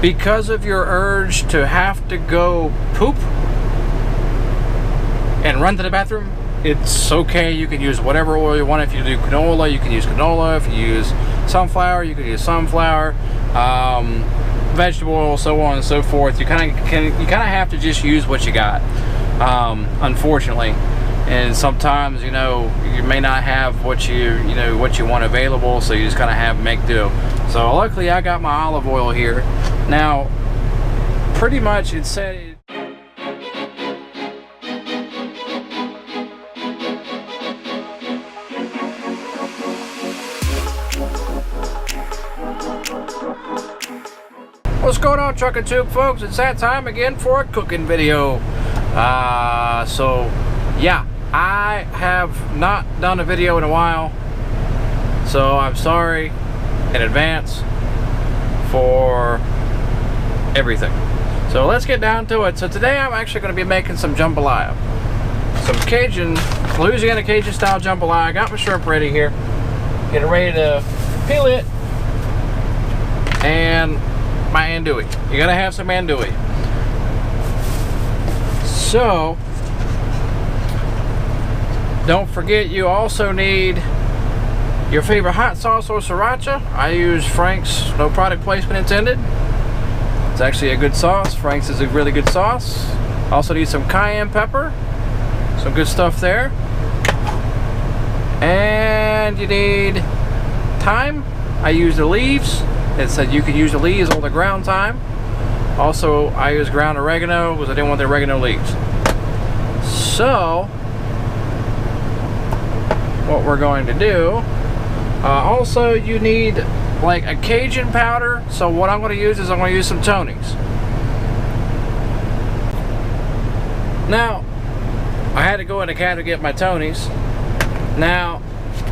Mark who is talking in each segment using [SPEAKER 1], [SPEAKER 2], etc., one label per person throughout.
[SPEAKER 1] because of your urge to have to go poop and run to the bathroom, it's okay. You can use whatever oil you want. If you do canola, you can use canola. If you use sunflower, you can use sunflower. Vegetable oil, so on and so forth. You kind of have to just use what you got, unfortunately. And sometimes, you know, you may not have what you want available, so you just kind of have to make do. So luckily I got my olive oil here. Now, pretty much it said what's going on, Truck and Tube folks? It's that time again for a cooking video. So yeah, I have not done a video in a while, so I'm sorry in advance for everything. So let's get down to it. So today I'm actually going to be making some jambalaya, some Cajun, Louisiana Cajun style jambalaya. I got my shrimp ready here, getting ready to peel it, and my andouille. You gotta have some andouille. So don't forget, you also need your favorite hot sauce or sriracha. I use Frank's, no product placement intended. It's actually a good sauce. Frank's is a really good sauce. Also need some cayenne pepper, some good stuff there. And you need thyme. I use the leaves. It said you could use the leaves or the ground thyme. Also, I use ground oregano because I didn't want the oregano leaves. So, what we're going to do, also you need like a Cajun powder. So what I'm going to use is I'm going to use some Tony's. Now, I had to go in the can to get my Tony's. Now,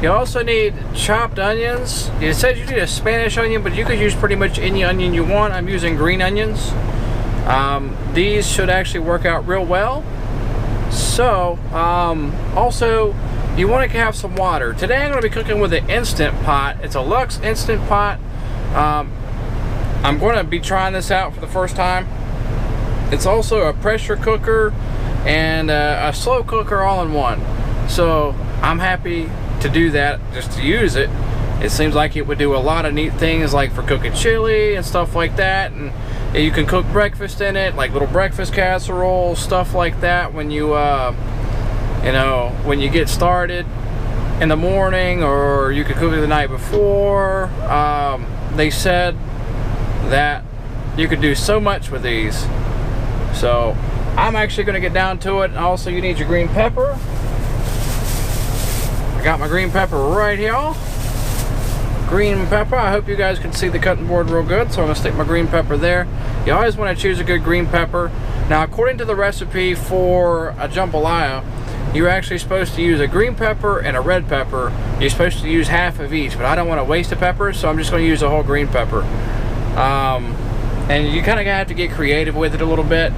[SPEAKER 1] you also need chopped onions. It says you need a Spanish onion, but you could use pretty much any onion you want. I'm using green onions. These should actually work out real well. So, also, you want to have some water. Today I'm going to be cooking with an Instant Pot. It's a Lux Instant Pot. I'm going to be trying this out for the first time. It's also a pressure cooker and a slow cooker all in one. So, I'm happy to do that, just to use it. It seems like it would do a lot of neat things, like for cooking chili and stuff like that. And you can cook breakfast in it, like little breakfast casseroles, stuff like that, when you you know, when you get started in the morning, or you could cook it the night before. They said that you could do so much with these. So I'm actually going to get down to it. Also, you need your green pepper. Got my green pepper right here. Green pepper. I hope you guys can see the cutting board real good, so I'm going to stick my green pepper there. You always want to choose a good green pepper. Now, according to the recipe for a jambalaya, you're actually supposed to use a green pepper and a red pepper. You're supposed to use half of each, but I don't want to waste a pepper, so I'm just going to use a whole green pepper. And you kind of have to get creative with it a little bit.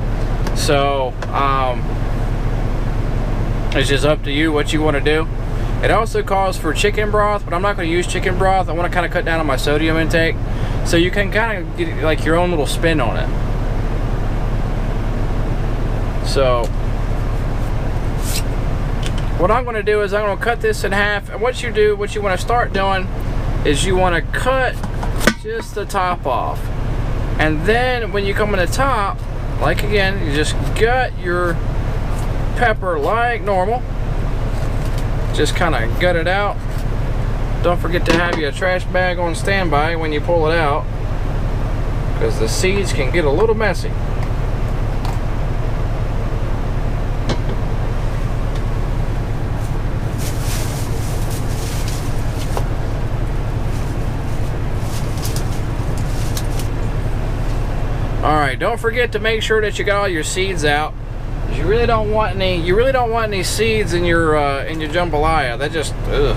[SPEAKER 1] So, it's just up to you what you want to do. It also calls for chicken broth, but I'm not going to use chicken broth. I want to kind of cut down on my sodium intake, so you can kind of get like your own little spin on it. So what I'm going to do is I'm going to cut this in half. And what you want to start doing is you want to cut just the top off, and then when you come in the top, like again, you just gut your pepper like normal. Just kind of gut it out. Don't forget to have your trash bag on standby when you pull it out, because the seeds can get a little messy. Alright, don't forget to make sure that you got all your seeds out. You really don't want any seeds in your jambalaya. That just, ugh.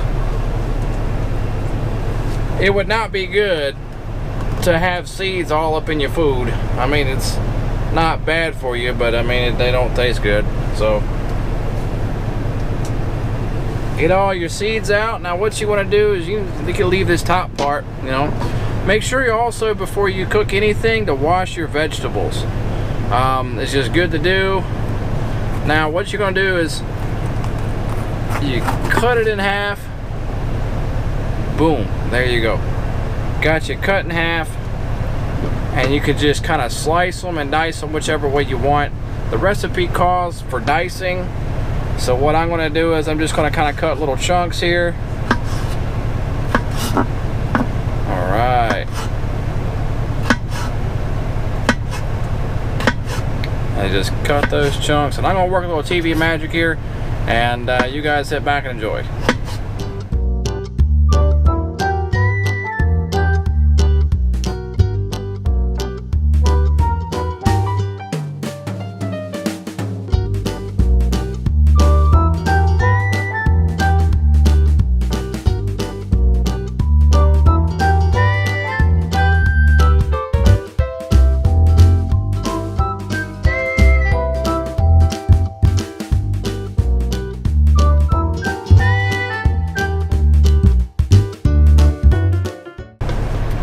[SPEAKER 1] It would not be good to have seeds all up in your food. I mean, it's not bad for you, but I mean, they don't taste good. So get all your seeds out. Now what you want to do is you can leave this top part, you know. make sure you also, before you cook anything, to wash your vegetables. It's just good to do. Now what you're going to do is you cut it in half. Boom, there you go. Got you cut in half. And you could just kind of slice them and dice them whichever way you want. The recipe calls for dicing. So what I'm going to do is I'm just going to kind of cut little chunks here. Alright. I just cut those chunks. And I'm going to work a little TV magic here. And you guys sit back and enjoy.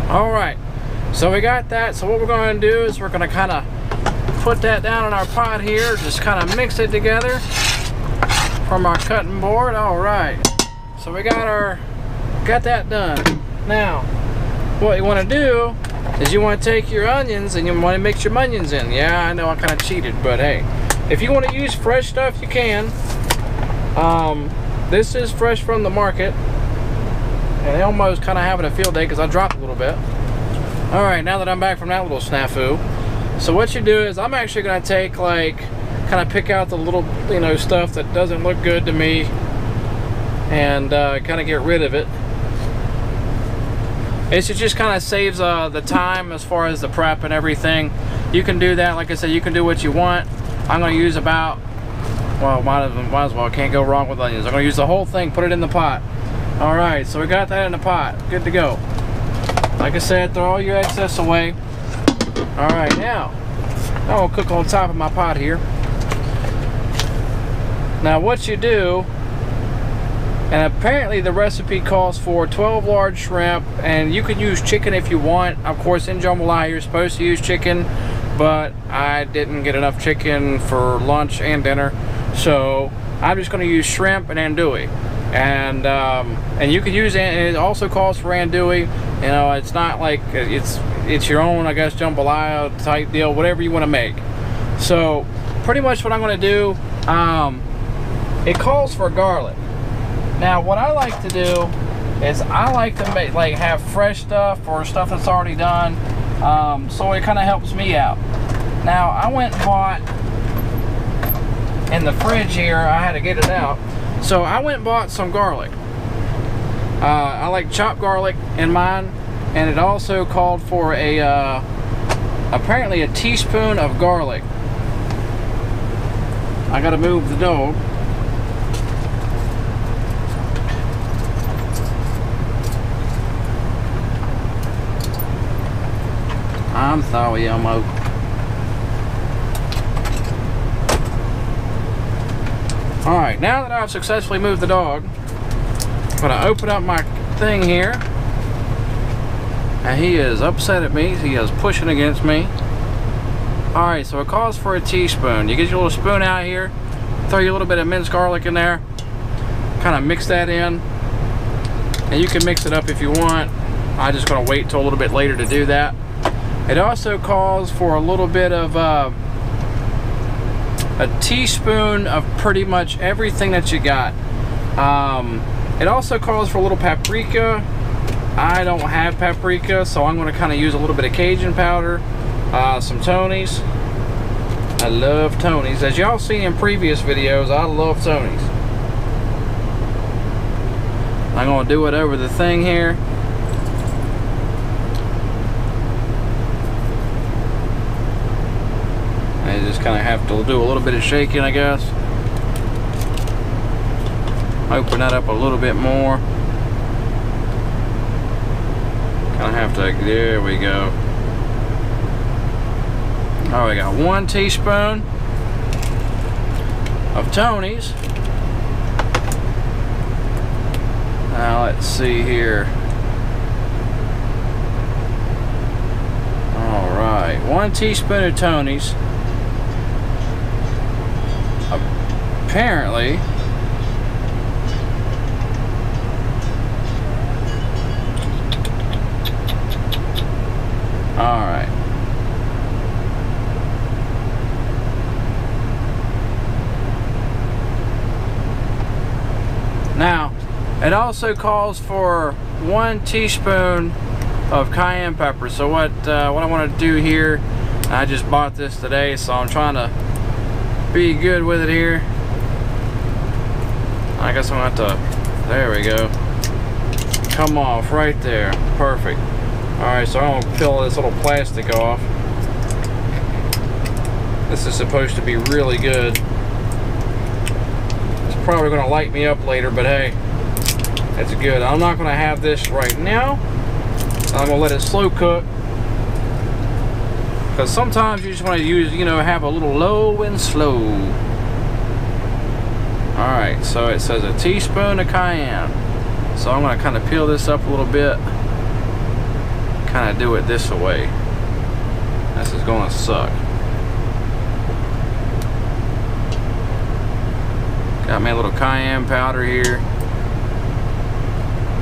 [SPEAKER 1] Alright, so we got that. So what we're going to do is we're going to kind of put that down in our pot here. Just kind of mix it together from our cutting board. Alright, so we got that done. Now, what you want to do is you want to take your onions and you want to mix your onions in. Yeah, I know I kind of cheated, but hey, if you want to use fresh stuff, you can. This is fresh from the market. And Elmo's kind of having a field day because I dropped a little bit. Alright, now that I'm back from that little snafu. So what you do is I'm actually going to take, like, kind of pick out the little, you know, stuff that doesn't look good to me. And kind of get rid of it. It just kind of saves the time as far as the prep and everything. You can do that. Like I said, you can do what you want. I'm going to use about, well, might as well. Can't go wrong with onions. I'm going to use the whole thing, put it in the pot. Alright, so we got that in the pot. Good to go. Like I said, throw all your excess away. Alright, now I'm going to cook on top of my pot here. Now what you do, and apparently the recipe calls for 12 large shrimp, and you can use chicken if you want. Of course, in jambalaya you're supposed to use chicken, but I didn't get enough chicken for lunch and dinner, so I'm just going to use shrimp and andouille. And you can use it. It also calls for andouille. You know, it's not like it's your own, I guess, jambalaya type deal, whatever you want to make. So pretty much what I'm going to do, it calls for garlic. Now what I like to do is I like to make, like, have fresh stuff or stuff that's already done, so it kind of helps me out. Now I went and bought in the fridge here, I had to get it out. So I went and bought some garlic. I like chopped garlic in mine, and it also called for apparently a teaspoon of garlic. I gotta move the dog. I'm sorry, Elmo. Alright, now that I've successfully moved the dog, I'm going to open up my thing here. And he is upset at me. He is pushing against me. Alright, so it calls for a teaspoon. You get your little spoon out here, throw your little bit of minced garlic in there, kind of mix that in. And you can mix it up if you want. I'm just going to wait till a little bit later to do that. It also calls for a little bit of a teaspoon of pretty much everything that you got. It also calls for a little paprika. I don't have paprika, so I'm going to kind of use a little bit of Cajun powder, some Tony's. I love Tony's. As y'all seen in previous videos, I love Tony's. I'm going to do it over the thing here. I just kind of have to do a little bit of shaking, I guess. Open that up a little bit more. Kind of have to, there we go. Oh, we got 1 teaspoon of Tony's. Now let's see here. 1 teaspoon of Tony's. Apparently, all right. Now, it also calls for 1 teaspoon of cayenne pepper. So what I want to do here, I just bought this today, so I'm trying to be good with it here. I guess I'm gonna have to, there we go. Come off right there, perfect. All right, so I'm gonna peel this little plastic off. This is supposed to be really good. It's probably gonna light me up later, but hey, it's good. I'm not gonna have this right now. I'm gonna let it slow cook. Because sometimes you just want to use, you know, have a little low and slow. Alright, so it says a teaspoon of cayenne. So I'm gonna kind of peel this up a little bit. Kind of do it this way. This is gonna suck. Got me a little cayenne powder here.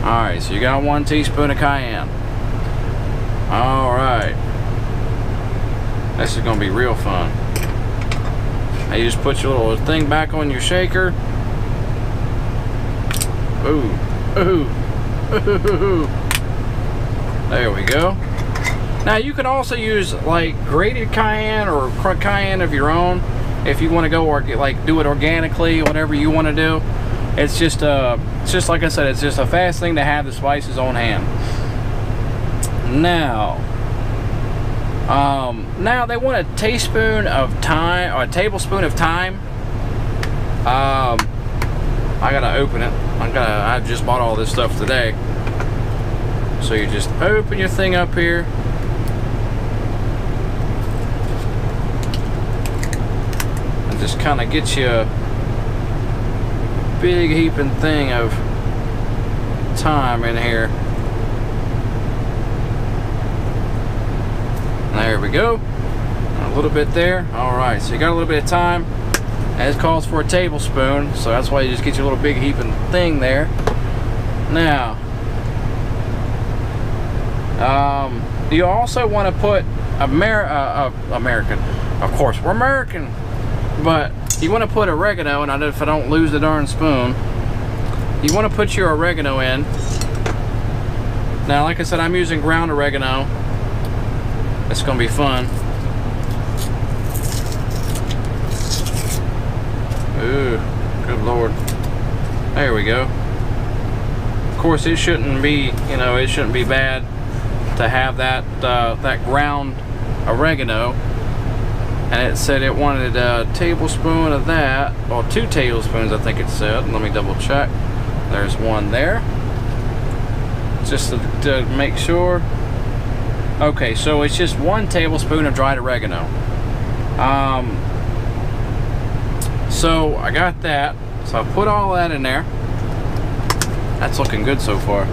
[SPEAKER 1] Alright, so you got 1 teaspoon of cayenne. Alright. This is gonna be real fun. Now you just put your little thing back on your shaker. Ooh, ooh, ooh. There we go. Now you can also use like grated cayenne or cayenne of your own if you want to go or like do it organically, whatever you want to do. It's just like I said, it's just a fast thing to have the spices on hand. Now they want a teaspoon of thyme or a tablespoon of thyme. I gotta open it. I just bought all this stuff today. So you just open your thing up here. And just kind of get you a big heaping thing of thyme in here. There we go. A little bit there. Alright, so you got a little bit of thyme. And it calls for a tablespoon, so that's why you just get your little big heaping thing there. Now, you also want to put American. Of course, we're American. But you want to put oregano, and if I don't lose the darn spoon, you want to put your oregano in. Now, like I said, I'm using ground oregano. It's gonna be fun. Ooh, good Lord. There we go. Of course, it shouldn't be, you know, it shouldn't be bad to have that that ground oregano. And it said it wanted a tablespoon of that, or 2 tablespoons, I think it said. Let me double check. There's 1 there. Just to make sure. Okay, so it's just 1 tablespoon of dried oregano. So I got that. So I put all that in there. That's looking good so far.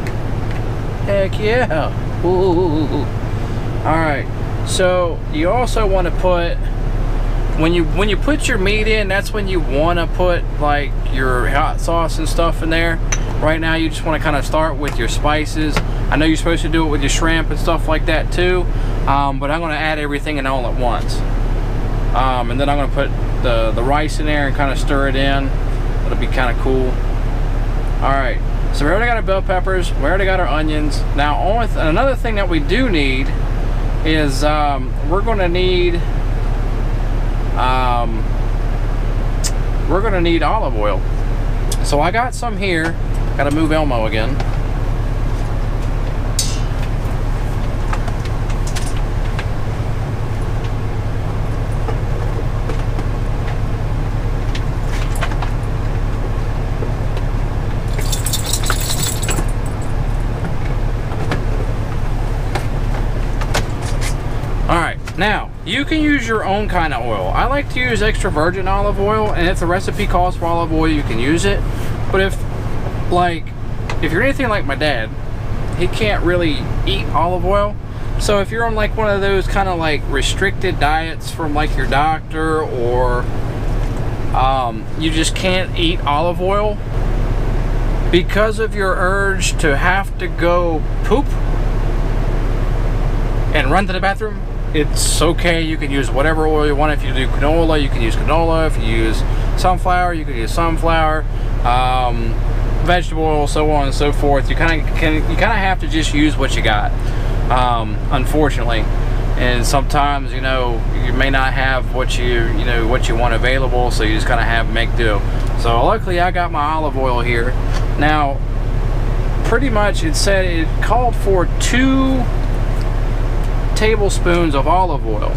[SPEAKER 1] Heck yeah. Ooh. Alright, so you also want to put, when you put your meat in, that's when you want to put like your hot sauce and stuff in there. Right now you just want to kind of start with your spices. I know you're supposed to do it with your shrimp and stuff like that too, but I'm going to add everything in all at once. And then I'm going to put the rice in there and kind of stir it in. It'll be kind of cool. Alright, so we already got our bell peppers, we already got our onions. Now another thing that we do need is we're going to need olive oil. So I got some here. Got to move Elmo again. Now, you can use your own kind of oil. I like to use extra virgin olive oil, and if the recipe calls for olive oil, you can use it. But if you're anything like my dad, he can't really eat olive oil, So if you're on like one of those kind of like restricted diets from like your doctor, or you just can't eat olive oil because of your urge to have to go poop and run to the bathroom, it's okay. You can use whatever oil you want. If you do canola, you can use canola. If you use sunflower, you can use sunflower. Vegetable oil, so on and so forth. You kind of have to just use what you got, unfortunately. And sometimes, you know, you may not have what you want available, so you just kind of have to make do. So luckily I got my olive oil here. Now pretty much it said it called for 2 tablespoons of olive oil.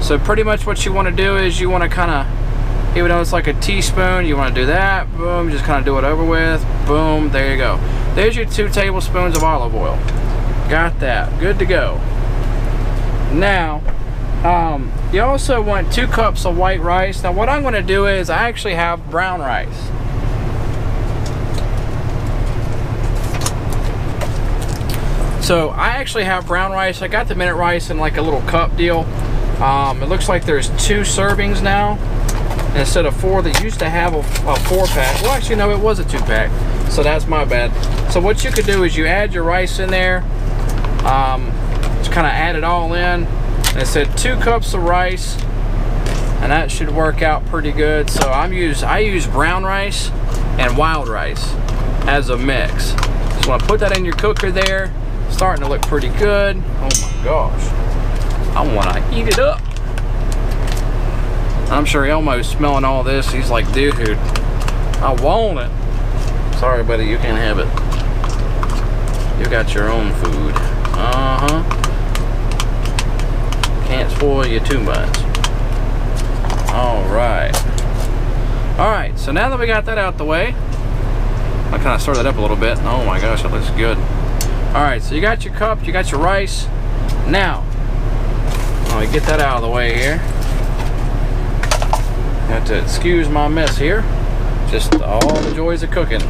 [SPEAKER 1] So pretty much what you want to do is you want to kind of, even though it's like a teaspoon, you want to do that, boom, just kind of do it over with, boom, there you go. There's your 2 tablespoons of olive oil. Got that, good to go. Now you also want 2 cups of white rice. Now what I'm going to do is I actually have brown rice. So I actually have brown rice. I got the minute rice in like a little cup deal. It looks like there's 2 servings now instead of 4. They used to have a 4-pack. Well, actually, no, it was a 2-pack. So that's my bad. So what you could do is you add your rice in there. Just kind of add it all in. And it said 2 cups of rice, and that should work out pretty good. So I use brown rice and wild rice as a mix. Just want to put that in your cooker there. Starting to look pretty good. Oh my gosh, I want to eat it up. I'm sure Elmo's smelling all this. He's like, dude, I want it. Sorry, buddy, you can't have it. You got your own food. Can't spoil you too much. Alright, so now that we got that out the way, I kind of stirred it up a little bit. Oh my gosh, that looks good. Alright, so you got your cup, you got your rice. Now, let me get that out of the way here. Have to excuse my mess here. Just all the joys of cooking.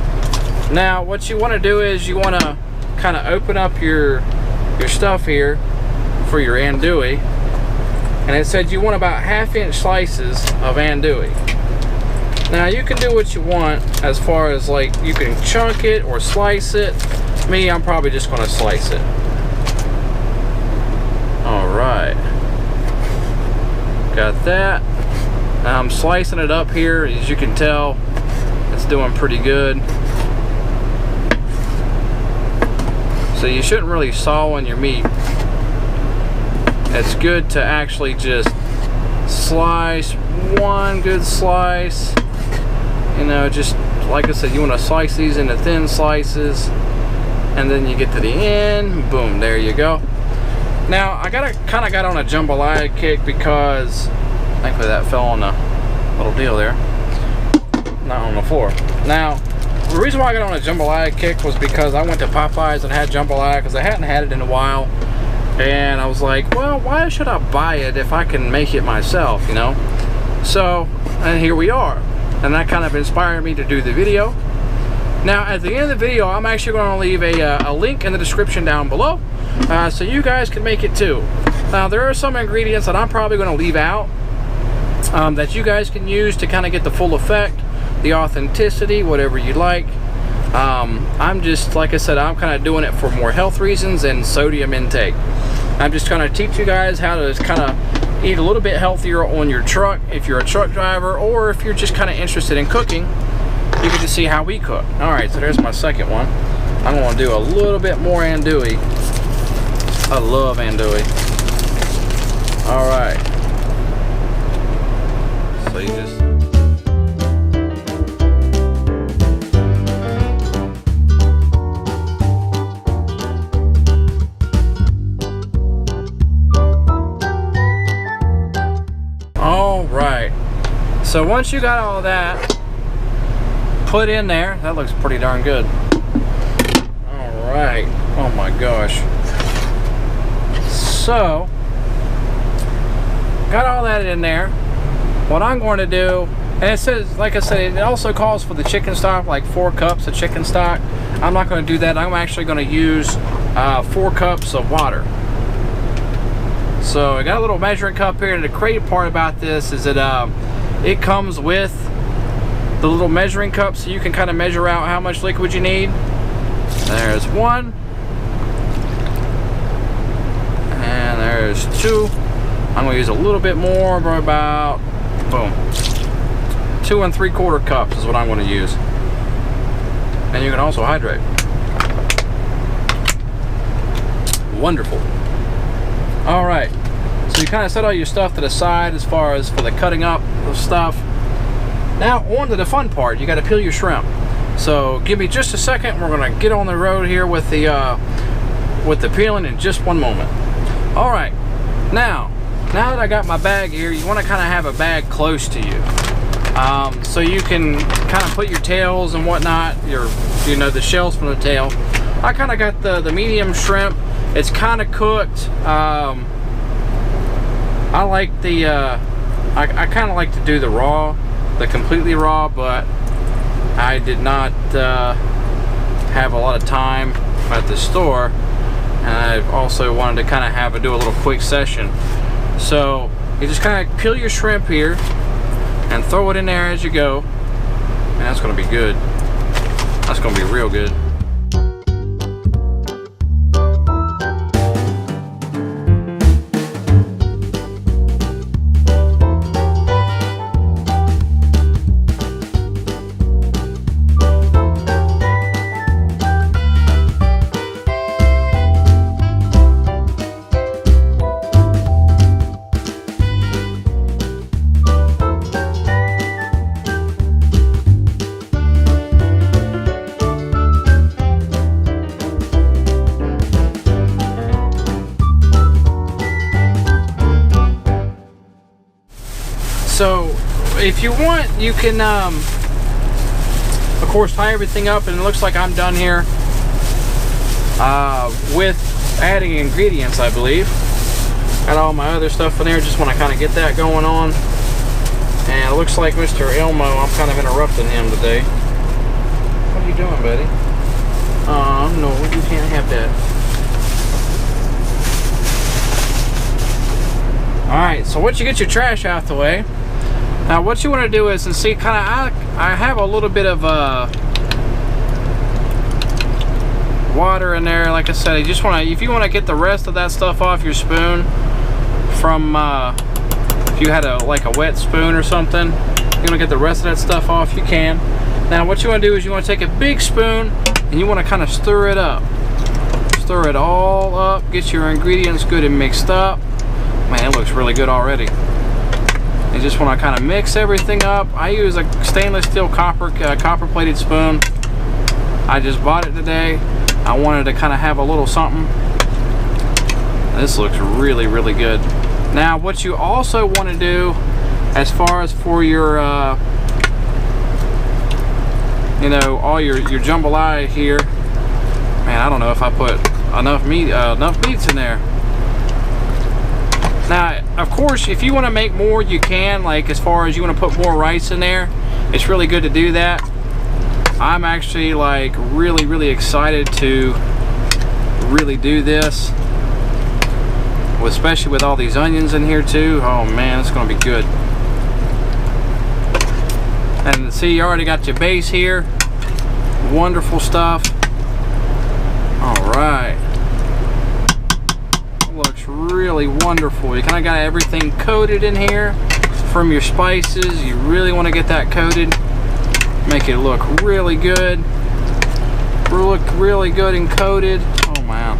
[SPEAKER 1] Now, what you want to do is you want to kind of open up your stuff here for your andouille. And it said you want about 1/2-inch slices of andouille. Now, you can do what you want as far as like you can chunk it or slice it. Me, I'm probably just going to slice it. Alright. Got that. Now I'm slicing it up here. As you can tell, it's doing pretty good. So you shouldn't really saw on your meat. It's good to actually just slice one good slice. You know, just like I said, you want to slice these into thin slices. And then you get to the end, boom, there you go. Now I kind of got on a jambalaya kick because thankfully that fell on the little deal there, not on the floor. Now the reason why I got on a jambalaya kick was because I went to Popeyes and had jambalaya because I hadn't had it in a while, and I was like, well, why should I buy it if I can make it myself, you know? So, and here we are, and that kind of inspired me to do the video. Now, at the end of the video, I'm actually going to leave a link in the description down below, so you guys can make it too. Now, there are some ingredients that I'm probably going to leave out that you guys can use to kind of get the full effect, the authenticity, whatever you like. I'm just, like I said, I'm kind of doing it for more health reasons and sodium intake. I'm just trying to teach you guys how to kind of eat a little bit healthier on your truck if you're a truck driver, or if you're just kind of interested in cooking. You can just see how we cook. Alright, so there's my second one. I'm going to do a little bit more andouille. I love andouille. Alright. So you just... Alright. So once you got all that put in there, that looks pretty darn good. Alright. Oh my gosh. So, got all that in there. What I'm going to do, and it says, like I said, it also calls for the chicken stock, like 4 cups of chicken stock. I'm not going to do that. I'm actually going to use 4 cups of water. So I got a little measuring cup here, and the great part about this is that it comes with the little measuring cup, so you can kind of measure out how much liquid you need. There's one, and there's two. I'm gonna use a little bit more, but about, boom, 2 3/4 cups is what I'm gonna use. And you can also hydrate. Wonderful. All right, so you kind of set all your stuff to the side as far as for the cutting up of stuff. Now on to the fun part. You got to peel your shrimp. So give me just a second. We're gonna get on the road here with the peeling in just one moment. All right, now that I got my bag here, you want to kind of have a bag close to you, so you can kind of put your tails and whatnot, the shells from the tail. I kind of got the medium shrimp. It's kind of cooked. I like I kind of like to do the completely raw, but I did not have a lot of time at the store, and I also wanted to kind of do a little quick session. So you just kind of peel your shrimp here and throw it in there as you go, and that's going to be good. That's going to be real good. So if you want, you can of course tie everything up, and it looks like I'm done here with adding ingredients. I believe got all my other stuff in there. Just want to kind of get that going on, and it looks like Mr. Elmo, I'm kind of interrupting him today. What are you doing, buddy? No, you can't have that. Alright, so once you get your trash out the way, now what you want to do is, and see, kind of, I have a little bit of water in there. Like I said, you just want to, if you want to get the rest of that stuff off your spoon from, if you had like a wet spoon or something, you want to get the rest of that stuff off, you can. Now what you want to do is you want to take a big spoon and you want to kind of stir it up. Stir it all up, get your ingredients good and mixed up. Man, it looks really good already. You just want to kind of mix everything up. I use a stainless steel copper plated spoon. I just bought it today. I wanted to kind of have a little something. This looks really, really good. Now what you also want to do, as far as for your all your jambalaya here, man, I don't know if I put enough meats in there. Now, of course, if you want to make more, you can. Like, as far as you want to put more rice in there, it's really good to do that. I'm actually like really, really excited to really do this, especially with all these onions in here too. Oh man, it's going to be good. And see, you already got your base here. Wonderful stuff. All right. Looks really wonderful. You kind of got everything coated in here from your spices. You really want to get that coated, make it look really good, look really good and coated. Oh man,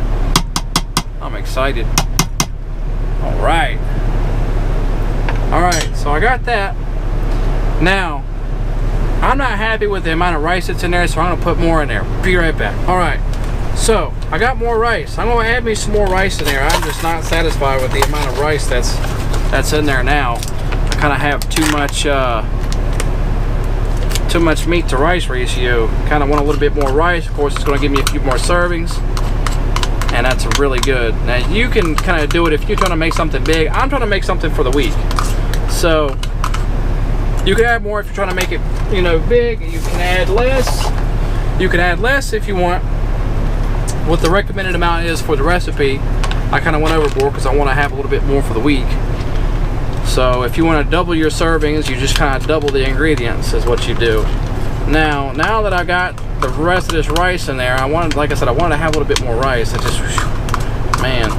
[SPEAKER 1] I'm excited. All right, so I got that. Now I'm not happy with the amount of rice that's in there, so I'm gonna put more in there. Be right back. All right, so I got more rice. I'm gonna add me some more rice in there. I'm just not satisfied with the amount of rice that's in there now. I kind of have too much meat to rice ratio. Kind of want a little bit more rice. Of course, it's gonna give me a few more servings, and that's really good. Now you can kind of do it if you're trying to make something big. I'm trying to make something for the week, so you can add more if you're trying to make it, big. You can add less. You can add less if you want. What the recommended amount is for the recipe I kind of went overboard because I want to have a little bit more for the week. So if you want to double your servings, you just kind of double the ingredients is what you do. Now that I got the rest of this rice in there, I wanted, like I said, I wanted to have a little bit more rice. I just, man,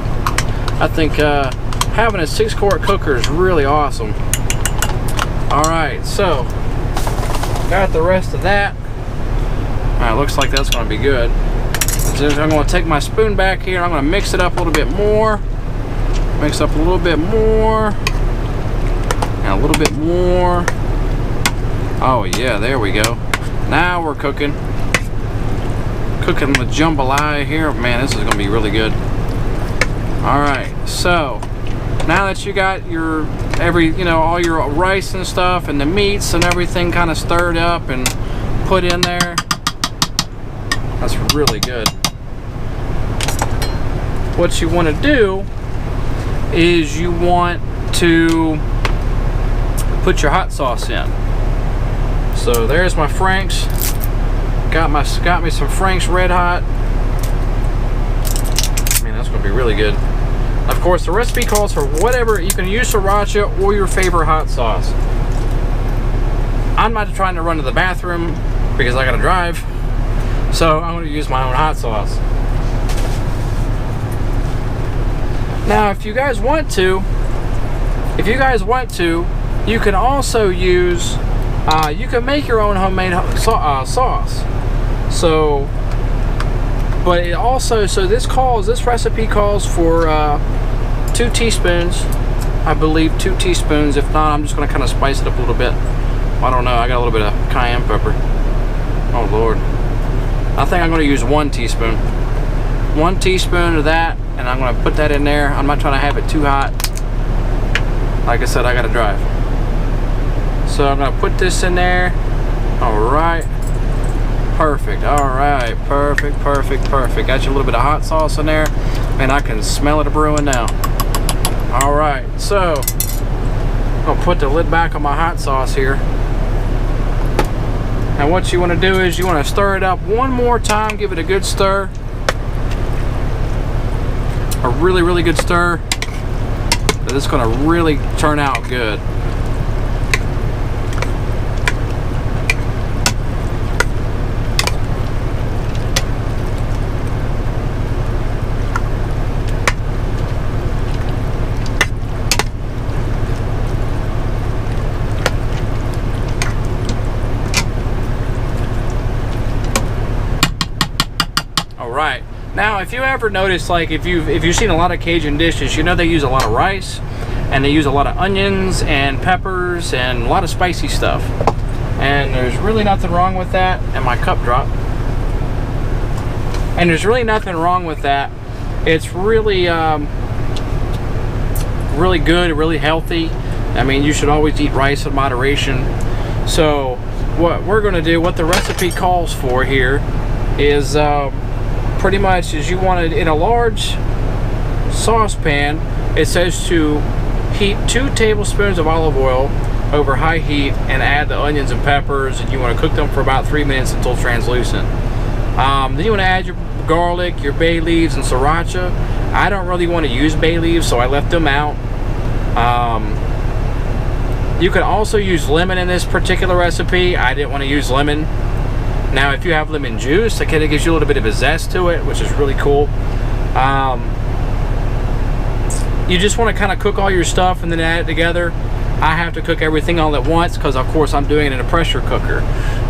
[SPEAKER 1] I think having a 6-quart cooker is really awesome. All right, so got the rest of that. All right, looks like that's going to be good. I'm going to take my spoon back here. I'm going to mix it up a little bit more. Mix up a little bit more. And a little bit more. Oh yeah, there we go. Now we're cooking. Cooking the jambalaya here. Man, this is going to be really good. All right, so now that you got your all your rice and stuff and the meats and everything kind of stirred up and put in there, that's really good. What you want to do is you want to put your hot sauce in. So there's my Frank's. Got me some Frank's Red Hot. Man, that's gonna be really good. Of course, the recipe calls for whatever. You can use sriracha or your favorite hot sauce. I'm not trying to run to the bathroom because I gotta drive, so I'm gonna use my own hot sauce. Now, if you guys want to, you can also use, you can make your own homemade sauce. So, but it also, so this recipe calls for 2 teaspoons, I believe 2 teaspoons. If not, I'm just going to kind of spice it up a little bit. I don't know, I got a little bit of cayenne pepper. Oh Lord. I think I'm going to use 1 teaspoon. 1 teaspoon of that, and I'm going to put that in there. I'm not trying to have it too hot. Like I said, I got to drive. So I'm going to put this in there. All right. Perfect. All right. Perfect, perfect, perfect. Got you a little bit of hot sauce in there, and I can smell it brewing now. All right. So I'm going to put the lid back on my hot sauce here. And what you want to do is you want to stir it up one more time. Give it a good stir. A really, really good stir. This is going to really turn out good. Right. Now, if you ever notice, like if you've seen a lot of Cajun dishes, you know they use a lot of rice and they use a lot of onions and peppers and a lot of spicy stuff. And there's really nothing wrong with that. And my cup dropped. And there's really nothing wrong with that. It's really really good, really healthy. I mean, you should always eat rice in moderation. So what we're going to do, what the recipe calls for here is pretty much is you want it in a large saucepan. It says to heat 2 tablespoons of olive oil over high heat and add the onions and peppers, and you want to cook them for about 3 minutes until translucent. Then you want to add your garlic, your bay leaves, and sriracha. I don't really want to use bay leaves, so I left them out. You can also use lemon in this particular recipe. I didn't want to use lemon. Now, if you have lemon juice, it kind of gives you a little bit of a zest to it, which is really cool. You just want to kind of cook all your stuff and then add it together. I have to cook everything all at once because, of course, I'm doing it in a pressure cooker.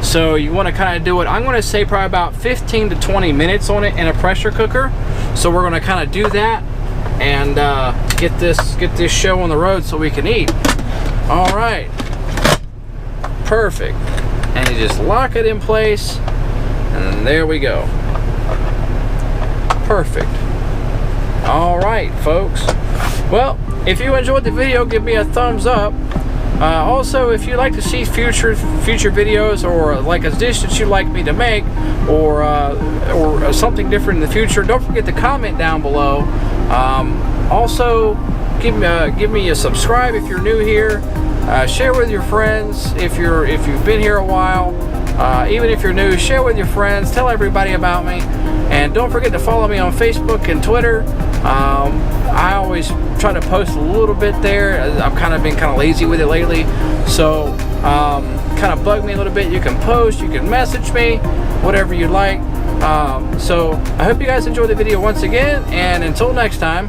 [SPEAKER 1] So you want to kind of do it, I'm going to say probably about 15 to 20 minutes on it in a pressure cooker. So we're going to kind of do that and get this show on the road so we can eat. All right. Perfect. And you just lock it in place, and there we go. Perfect. All right, folks. Well, if you enjoyed the video, give me a thumbs up. Also, if you'd like to see future videos, or like a dish that you'd like me to make, or something different in the future, don't forget to comment down below. Also, give me a subscribe if you're new here. Share with your friends if you've been here a while. Even if you're new, share with your friends. Tell everybody about me. And don't forget to follow me on Facebook and Twitter. I always try to post a little bit there. I've kind of been lazy with it lately, so kind of bug me a little bit. You can post, you can message me, whatever you like. So I hope you guys enjoyed the video once again, and until next time.